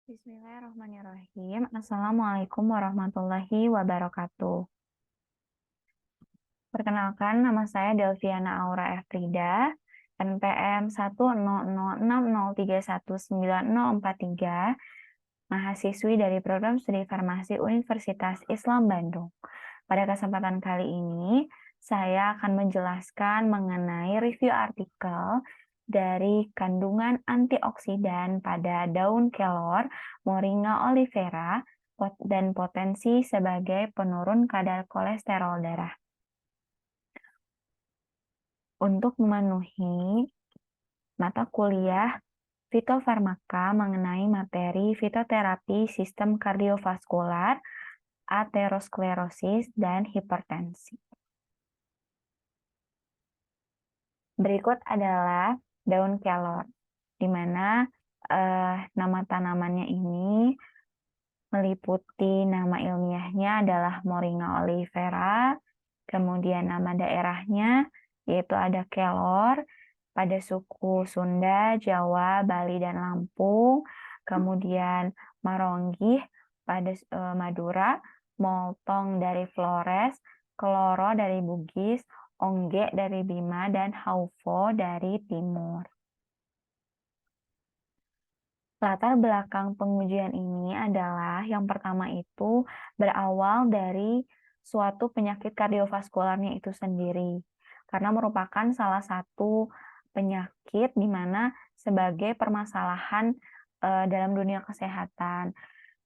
Bismillahirrahmanirrahim. Assalamualaikum warahmatullahi wabarakatuh. Perkenalkan, nama saya Delviana Aura Efrida, NPM 10060319043, mahasiswi dari Program Studi Farmasi Universitas Islam Bandung. Pada kesempatan kali ini, saya akan menjelaskan mengenai review artikel dari kandungan antioksidan pada daun kelor Moringa oleifera dan potensi sebagai penurun kadar kolesterol darah. Untuk memenuhi mata kuliah fitofarmaka mengenai materi fitoterapi sistem kardiovaskular, aterosklerosis, dan hipertensi. Berikut adalah daun kelor, di mana nama tanamannya ini meliputi nama ilmiahnya adalah Moringa oleifera, kemudian nama daerahnya yaitu ada kelor pada suku Sunda, Jawa, Bali, dan Lampung, kemudian maronggih pada Madura, moltong dari Flores, keloro dari Bugis, ongge dari Bima, dan haufo dari Timur. Latar belakang pengujian ini adalah yang pertama itu berawal dari suatu penyakit kardiovaskularnya itu sendiri, karena merupakan salah satu penyakit di mana sebagai permasalahan dalam dunia kesehatan.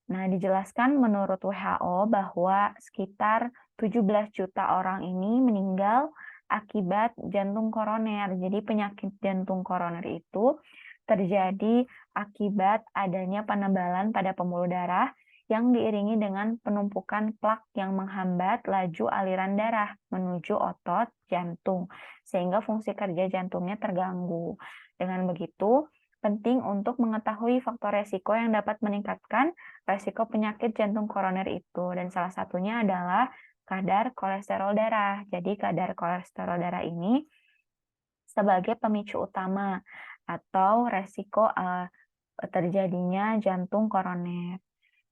Nah, dijelaskan menurut WHO bahwa sekitar 17 juta orang ini meninggal akibat jantung koroner. Jadi penyakit jantung koroner itu terjadi akibat adanya penebalan pada pembuluh darah yang diiringi dengan penumpukan plak yang menghambat laju aliran darah menuju otot jantung, sehingga fungsi kerja jantungnya terganggu. Dengan begitu, penting untuk mengetahui faktor resiko yang dapat meningkatkan resiko penyakit jantung koroner itu, dan salah satunya adalah kadar kolesterol darah. Jadi kadar kolesterol darah ini sebagai pemicu utama atau resiko terjadinya jantung koroner.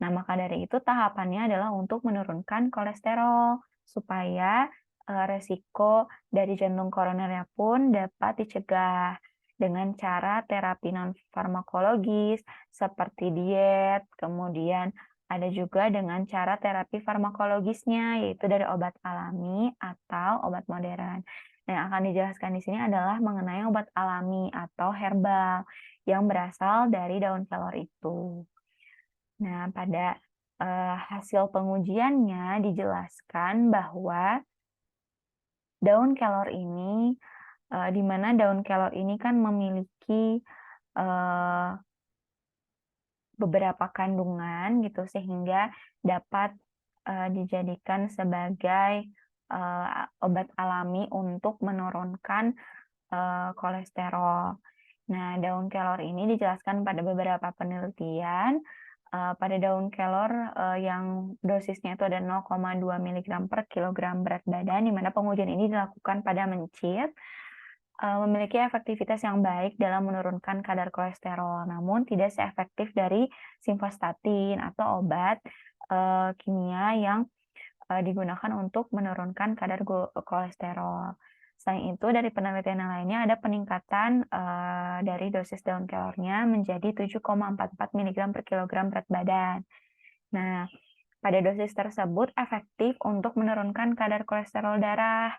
Nah, maka dari itu tahapannya adalah untuk menurunkan kolesterol supaya resiko dari jantung koronernya pun dapat dicegah dengan cara terapi non-farmakologis seperti diet, kemudian ada juga dengan cara terapi farmakologisnya, yaitu dari obat alami atau obat modern. Nah, yang akan dijelaskan di sini adalah mengenai obat alami atau herbal yang berasal dari daun kelor itu. Nah, pada hasil pengujiannya dijelaskan bahwa daun kelor ini, di mana daun kelor ini kan memiliki beberapa kandungan gitu, sehingga dapat dijadikan sebagai obat alami untuk menurunkan kolesterol. Nah, daun kelor ini dijelaskan pada beberapa penelitian. Pada daun kelor yang dosisnya itu ada 0,2 mg per kilogram berat badan, di mana pengujian ini dilakukan pada mencit, memiliki efektivitas yang baik dalam menurunkan kadar kolesterol, namun tidak seefektif dari simvastatin atau obat kimia yang digunakan untuk menurunkan kadar kolesterol. Selain itu, dari penelitian yang lainnya ada peningkatan dari dosis daun kelornya menjadi 7,44 mg per kilogram berat badan. Nah, pada dosis tersebut efektif untuk menurunkan kadar kolesterol darah,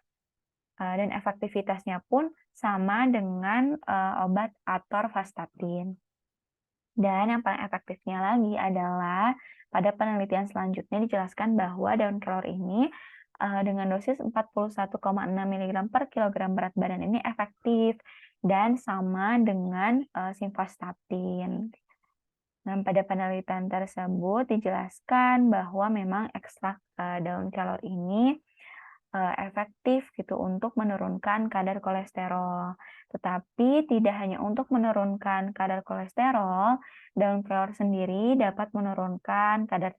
dan efektivitasnya pun sama dengan obat atorvastatin. Dan yang paling efektifnya lagi adalah pada penelitian selanjutnya dijelaskan bahwa daun kelor ini dengan dosis 41,6 mg per kilogram berat badan ini efektif dan sama dengan simvastatin. Nah, pada penelitian tersebut dijelaskan bahwa memang ekstrak daun kelor ini efektif gitu untuk menurunkan kadar kolesterol. Tetapi tidak hanya untuk menurunkan kadar kolesterol, daun kelor sendiri dapat menurunkan kadar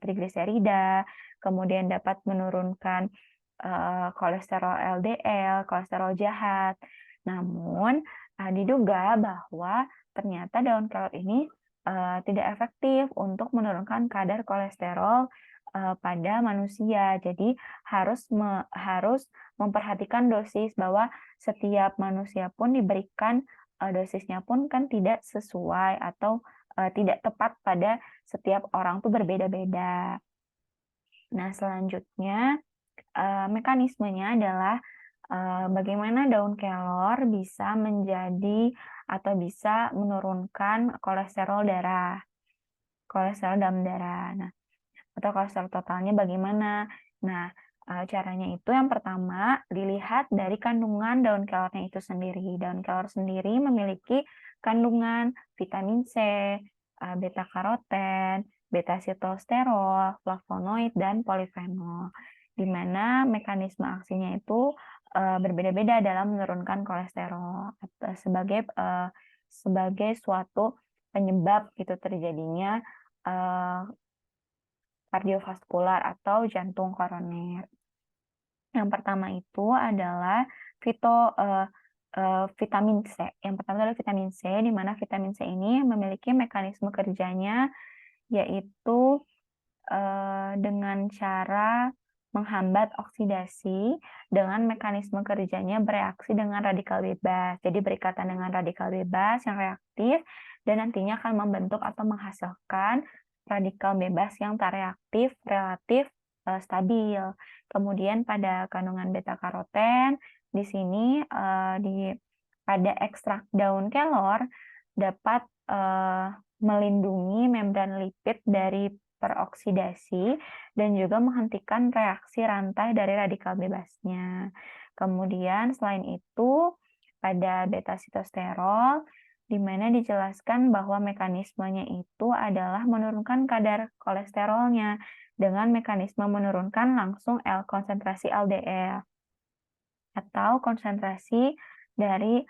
trigliserida, kemudian dapat menurunkan kolesterol LDL, kolesterol jahat. Namun, diduga bahwa ternyata daun kelor ini tidak efektif untuk menurunkan kadar kolesterol pada manusia. Jadi harus memperhatikan dosis, bahwa setiap manusia pun diberikan dosisnya pun kan tidak sesuai atau tidak tepat pada setiap orang tuh berbeda-beda. Nah, selanjutnya mekanismenya adalah bagaimana daun kelor bisa menjadi atau bisa menurunkan kolesterol dalam darah. Nah, atau kolesterol totalnya bagaimana? Nah, caranya itu yang pertama dilihat dari kandungan daun kelornya itu sendiri. Daun kelor sendiri memiliki kandungan vitamin C, beta karoten, beta sitosterol, flavonoid, dan polifenol, di mana mekanisme aksinya itu berbeda-beda dalam menurunkan kolesterol sebagai suatu penyebab gitu terjadinya kardiovaskular atau jantung koroner. Yang pertama itu adalah vitamin C. Yang pertama adalah vitamin C, di mana vitamin C ini memiliki mekanisme kerjanya yaitu dengan cara menghambat oksidasi dengan mekanisme kerjanya bereaksi dengan radikal bebas. Jadi berikatan dengan radikal bebas yang reaktif dan nantinya akan membentuk atau menghasilkan radikal bebas yang tak reaktif relatif stabil. Kemudian pada kandungan beta karoten di sini pada ekstrak daun kelor dapat melindungi membran lipid dari peroksidasi dan juga menghentikan reaksi rantai dari radikal bebasnya. Kemudian selain itu pada beta sitosterol di mana dijelaskan bahwa mekanismenya itu adalah menurunkan kadar kolesterolnya dengan mekanisme menurunkan langsung konsentrasi LDL atau konsentrasi dari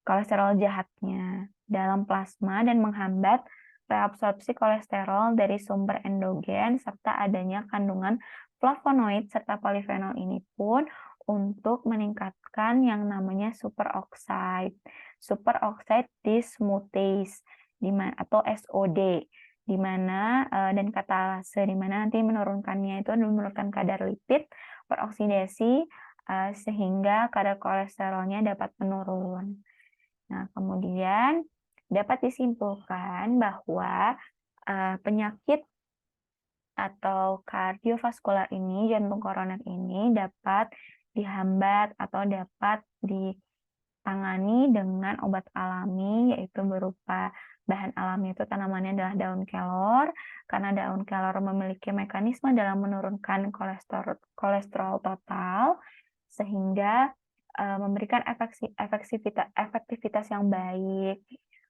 kolesterol jahatnya dalam plasma dan menghambat reabsorpsi kolesterol dari sumber endogen serta adanya kandungan flavonoid serta polifenol ini pun untuk meningkatkan yang namanya superoxide dismutase atau SOD di mana dan katalase di mana nanti menurunkannya itu menurunkan kadar lipid peroksidasi sehingga kadar kolesterolnya dapat menurun. Nah, kemudian dapat disimpulkan bahwa penyakit atau kardiovaskular ini, jantung koroner ini dapat dihambat atau dapat ditangani dengan obat alami, yaitu berupa bahan alami itu tanamannya adalah daun kelor, karena daun kelor memiliki mekanisme dalam menurunkan kolesterol total, sehingga memberikan efektivitas yang baik,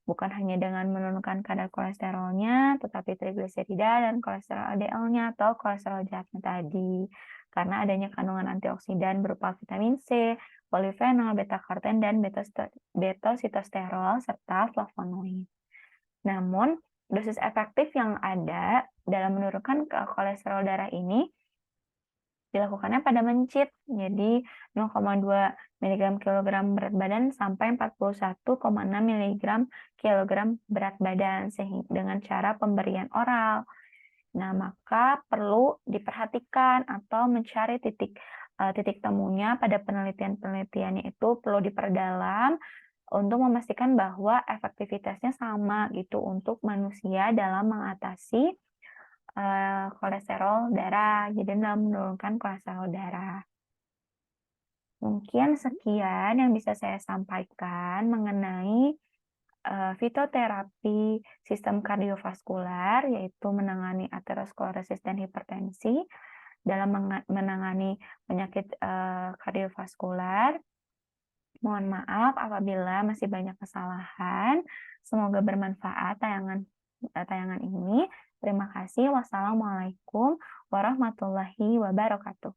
bukan hanya dengan menurunkan kadar kolesterolnya, tetapi trigliserida dan kolesterol LDL-nya atau kolesterol jahatnya tadi. Karena adanya kandungan antioksidan berupa vitamin C, polifenol, beta karoten, dan beta sitosterol, serta flavonoid. Namun, dosis efektif yang ada dalam menurunkan kolesterol darah ini dilakukannya pada mencit, jadi 0,2 mg kilogram berat badan sampai 41,6 mg kilogram berat badan dengan cara pemberian oral. Nah, maka perlu diperhatikan atau mencari titik temunya pada penelitiannya itu perlu diperdalam untuk memastikan bahwa efektivitasnya sama gitu untuk manusia dalam mengatasi kolesterol darah, jadi dalam menurunkan kolesterol darah. Mungkin sekian yang bisa saya sampaikan mengenai fitoterapi sistem kardiovaskular, yaitu menangani aterosklerosis dan hipertensi dalam menangani penyakit kardiovaskular. Mohon maaf apabila masih banyak kesalahan. Semoga bermanfaat tayangan ini. Terima kasih. Wassalamualaikum warahmatullahi wabarakatuh.